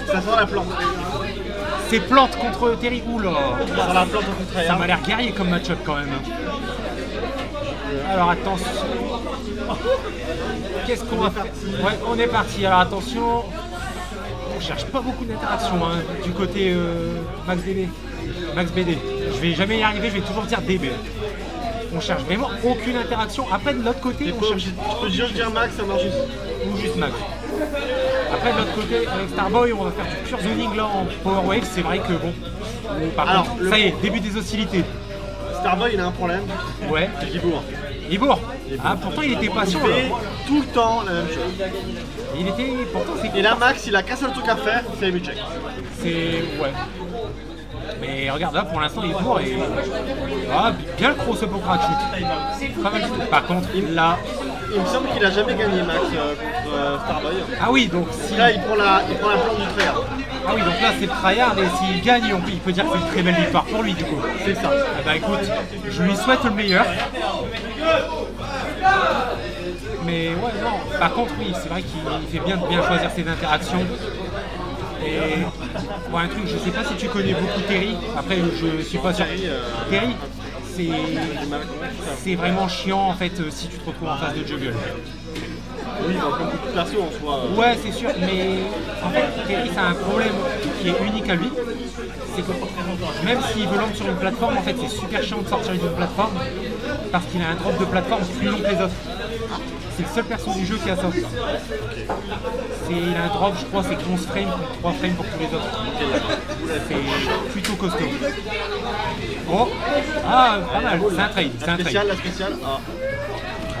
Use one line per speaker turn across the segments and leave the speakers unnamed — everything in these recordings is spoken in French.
Ça sent la plante.
C'est plante contre Terry. Oula.
Ça sent la plante au contraire.
Ça m'a l'air guerrier comme match-up quand même. Alors attention. Qu'est-ce qu'on va faire? Ouais, on est parti. Alors attention. On cherche pas beaucoup d'interaction hein, du côté Max BD. Max BD. Je vais jamais y arriver, je vais toujours dire DB. On cherche vraiment aucune interaction. Après de l'autre côté, on cherche.
Tu peux juste dire Max, ça marche juste.
Ou juste Max. Après de l'autre côté, avec Starboy, on va faire du pure zoning là en Power Wave. C'est vrai que bon. Par
Alors,
contre, ça y est, début des hostilités.
Starboy, il a un problème.
Ouais.
C'est Gibourg.
Libourg. Ah, pourtant il était patient.
Il fait
là.
tout le temps la même chose.
Il était. Pourtant c'est.
Et là, Max, il a qu'un seul truc à faire, c'est les check.
C'est. Ouais. Mais regarde là pour l'instant Libourg est. Ah, bien le cross-up au crack shoot. Pas mal du tout. Par contre, là.
Il me semble qu'il a jamais gagné Max contre Starboy.
Ah oui, donc si.
Là, il prend la plante du tryhard.
Ah oui, donc là c'est tryhard et s'il gagne, il peut dire que c'est une très belle victoire pour lui du coup.
C'est ça.
Ah bah écoute, je lui souhaite le meilleur. Mais ouais, non. Par contre, oui, c'est vrai qu'il fait bien de bien choisir ses interactions. Et bon, un truc, je sais pas si tu connais beaucoup Terry. Après, je suis pas sûr. Terry, c'est vraiment chiant en fait si tu te retrouves en face de juggle.
Oui, comme beaucoup de persos en soi.
Ouais, c'est sûr, mais en fait, Terry, ça a un problème qui est unique à lui. C'est que même s'il veut l'emmener sur une plateforme, en fait, c'est super chiant de sortir d'une plateforme parce qu'il a un drop de plateforme plus long que les autres. C'est le seul perso du jeu qui a ça. Il a un drop, je crois, c'est 11 frames contre 3 frames pour tous les autres. C'est plutôt costaud. Oh, ah, pas mal, c'est un trade.
La spéciale. Ah.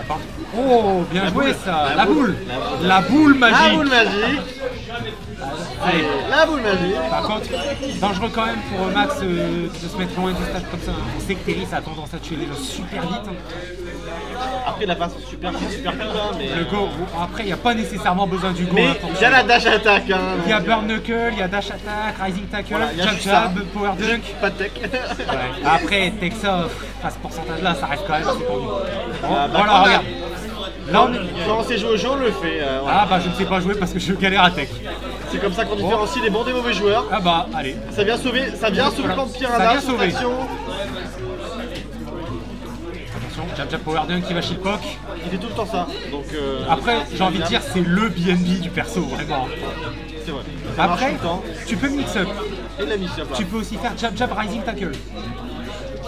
Attends. Oh, bien joué ça. La boule. La boule magique.
La boule magique.
Allez.
La boule magique.
Par contre, dangereux quand même pour Max de se mettre loin du stage comme ça. On sait que Terry ça a tendance à tuer les gens super vite.
Après, la passe super cool, mais.
Le go, après, il n'y a pas nécessairement besoin du go.
Mais il y a la dash attack. Hein,
il y a burn knuckle, il y a dash attack, rising tackle, voilà, jab, power dunk.
Pas de tech.
Ouais. Après, Texa, à ce pourcentage là, ça reste quand même assez tendu. Bon,
bah,
voilà, regarde. Là,
quand on sait jouer au jeu, on le fait.
Voilà. Ah bah je ne sais pas jouer parce que je galère à tech.
C'est comme ça qu'on différencie les bons des mauvais joueurs.
Ah bah allez.
Ça vient sauver le camp de Piranha.
Ça vient sauver. Attention, jab power dunk qui va chez le poc.
Il fait tout le temps ça. Donc,
après j'ai envie de dire c'est le BNB du perso vraiment.
C'est vrai.
Après tu peux mix up.
Et la mix up.
Tu peux aussi faire jab rising tackle.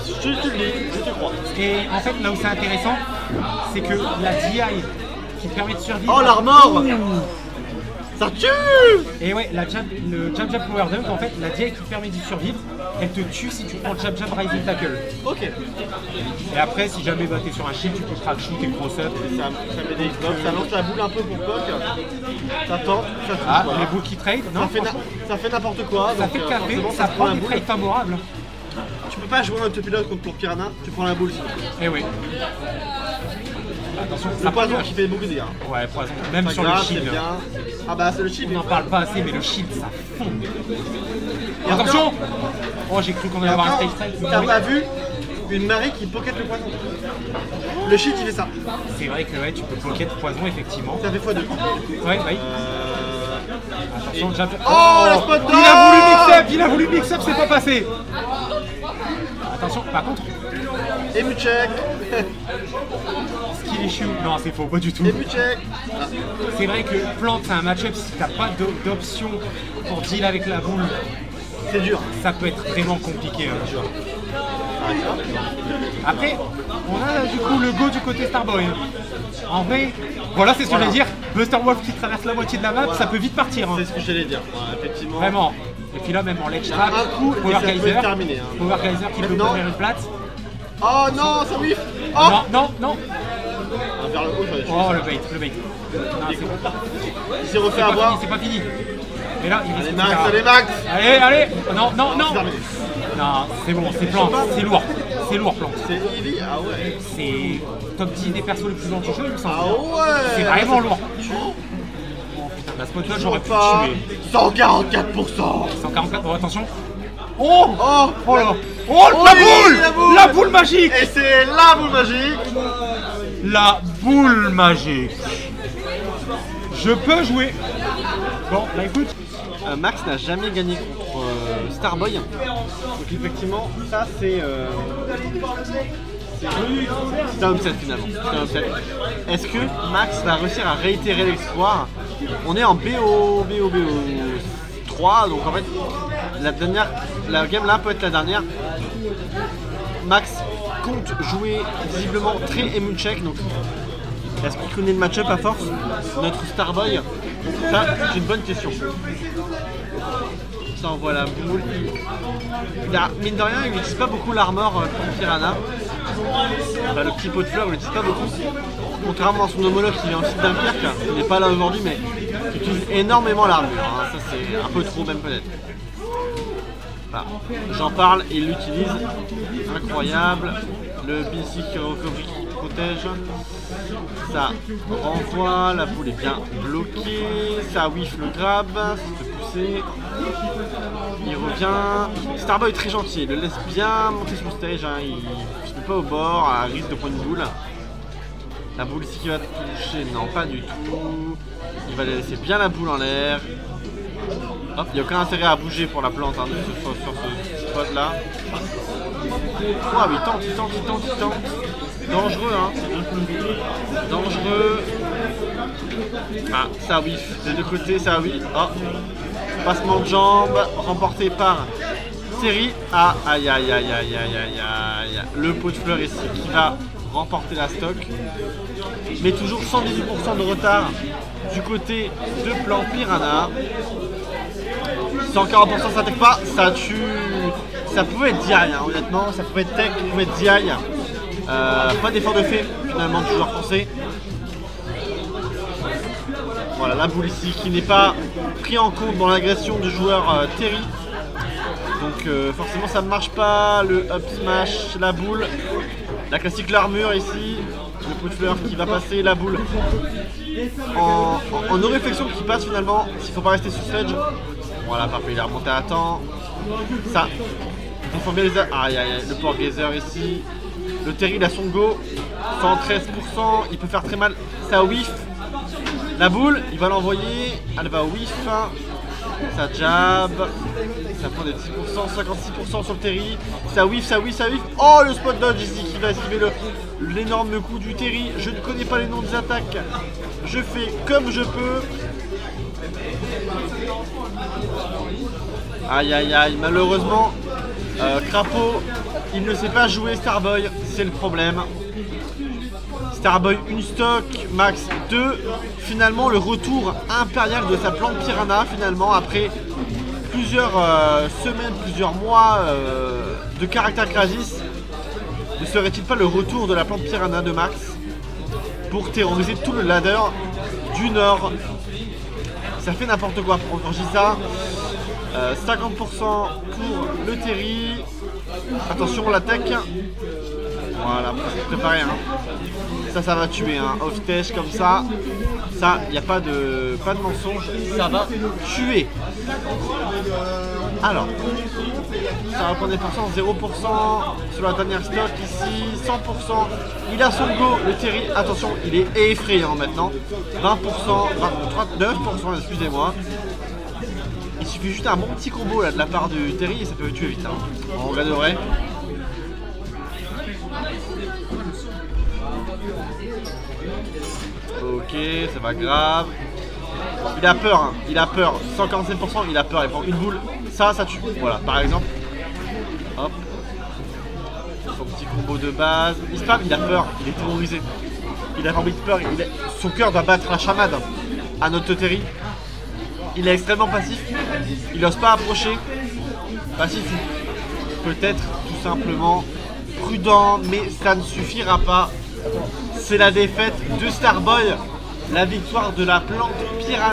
Je te le dis, je te crois.
Et en fait, là où c'est intéressant, c'est que la DI qui permet de survivre.
Oh, l'armor! Ça tue!
Et ouais, le jab power dunk, en fait, la DI qui permet d'y survivre, elle te tue si tu prends le jab rising tackle.
Ok.
Et après, si jamais t'es sur un shield, tu peux crack shoot et cross up.
Ça met des hitbox, ça lance la boule un peu pour Poc. Ça tente, ça tue.
Ah, les boules qui trade, non?
Ça fait n'importe quoi.
Ça fait café, ça prend des trades favorables.
Tu peux pas jouer un autopilote contre Piranha, tu prends la boule sinon.
Eh oui. Attention,
le poison qui fait beaucoup de dégâts.
Ouais, poison. Même
pas
sur
grave,
le shield.
Bien. Ah bah c'est le shield.
On n'en parle pas assez, mais le shield ça fond. Et attention. Oh, j'ai cru qu'on allait avoir un stage strike.
T'as pas vu une Marie qui pocket le poison? Le shield il fait ça.
C'est vrai que ouais, tu peux pocket poison effectivement.
Ça fait x2.
Ouais, oui. Attention, jab.
Oh, la spot down.
Il a voulu mix up, c'est pas passé. Attention, par contre.
Emu check.
Skill issue. Non, c'est faux, pas du tout.
Emu check.
C'est vrai que plante, c'est un match-up si t'as pas d'option pour deal avec la boule.
C'est dur.
Ça peut être vraiment compliqué. Hein. Après, on a du coup le go du côté Starboy. En vrai, voilà, c'est ce que je vais dire. Buster Wolf qui traverse la moitié de la map, ça peut vite partir. Hein.
C'est ce que j'allais dire, effectivement.
Vraiment. Et puis là, même en ledge trap, Power Geyser, Power Geyser qui peut ouvrir une plate.
Oh non, ça whiff. Oh
Non.
Vers le haut, ça va être
oh, le bait. Non,
il s'est refait avoir.
C'est pas fini. Et là, il
risque allez, Max.
Allez. Non. Non, c'est bon, c'est plan, c'est lourd. C'est lourd, plan.
C'est heavy, ah ouais.
C'est top 10 des persos les plus lents du jeu, il me semble.
Ah ouais.
C'est vraiment lourd. La spot dodge j'aurais pu tuer.
144%.
144, oh attention. Oh là.
Oh
la boule magique.
Et c'est la boule magique.
La boule magique. Je peux jouer. Bon, bah écoute.
Max n'a jamais gagné contre Starboy. Donc effectivement, ça c'est un upset finalement. C'est un upset. Est-ce que Max va réussir à réitérer l'exploit? On est en BO 3, donc en fait la game là peut être la dernière. Max compte jouer visiblement très ému check, donc est-ce qu'il connaît le match-up à force? Notre Starboy? Ça, c'est une bonne question. Ça envoie la boule. Mine de rien, il n'utilise pas beaucoup l'armor Piranha. Enfin, le petit pot de fleurs, il n'utilise pas beaucoup. Contrairement à son homologue qui vient aussi de Dunkerque, il n'est pas là aujourd'hui, mais il utilise énormément l'armure. Hein. Ça, c'est un peu trop, même peut-être. Voilà. J'en parle et il l'utilise. Incroyable. Le BC qui protège. Ça renvoie, la boule est bien bloquée, ça whiff le grab, ça se fait pousser. Il revient. Starboy est très gentil, il le laisse bien monter sur le stage, hein. Il ne se met pas au bord à risque de prendre une boule. La boule ici qui va toucher, non pas du tout. Il va laisser bien la boule en l'air. Hop, il n'y a aucun intérêt à bouger pour la plante hein, sur ce spot là. Wow, il tente. Dangereux, hein. Dangereux. Ah, ça whiff. Des deux côtés, ça whiff. Oh. Passement de jambes, remporté par Terry. Ah, aïe. Le pot de fleurs ici qui va remporter la stock. Mais toujours 118% de retard du côté de Plan Piranha. 140% ça attaque pas, ça tue. Ça pouvait être DI, hein, honnêtement. Ça pouvait être tech, ça pouvait être DI. Pas d'effort de fait finalement du joueur français. Voilà la boule ici qui n'est pas pris en compte dans l'agression du joueur Terry. Donc forcément ça ne marche pas. Le up smash, la boule. La classique l'armure ici. Le pot de fleurs qui va passer, la boule en no réflexion qui passe finalement. S'il ne faut pas rester sous sledge. Voilà parfait, il est remonté à temps. Ça. Il faut bien les... Aïe, le port gazer ici. Le Terry il a son go, 113%, il peut faire très mal, ça whiff. La boule, il va l'envoyer, elle va whiff. Ça jab, ça prend des 10%, 56% sur le Terry. Ça whiff. Oh le spot dodge ici qui va esquiver l'énorme coup du Terry. Je ne connais pas les noms des attaques, je fais comme je peux. Aïe, malheureusement, Crapaud, il ne sait pas jouer Starboy, c'est le problème. Starboy, une stock, Max 2. Finalement, le retour impérial de sa plante Piranha, finalement, après plusieurs semaines, plusieurs mois de caractère Krasis. Ne serait-il pas le retour de la plante Piranha de Max pour terroriser tout le ladder du Nord? Ça fait n'importe quoi quand je dis ça. 50% pour le Terry. Attention la tech. Voilà, préparé hein. Ça va tuer hein. Off-tech comme ça. Ça, il n'y a pas de mensonge. Ça va tuer. Alors, ça reprend des pourcents, 0% sur la dernière stock ici, 100%. Il a son go, le Terry. Attention, il est effrayant maintenant. 20%, 39%, excusez-moi. Il suffit juste un bon petit combo là de la part du Terry et ça peut tuer vite. Hein. On regarderait. Ok, ça va grave. Il a peur, hein. Il a peur. 147%, il a peur. Il prend une boule. Ça tue. Voilà, par exemple. Hop. Son petit combo de base. Il spam, il a peur. Il est terrorisé. Il a envie de peur. Son cœur doit battre la chamade à notre Terry. Il est extrêmement passif. Il n'ose pas approcher. Passif. Peut-être tout simplement prudent, mais ça ne suffira pas. C'est la défaite de Starboy. La victoire de la plante Piranha.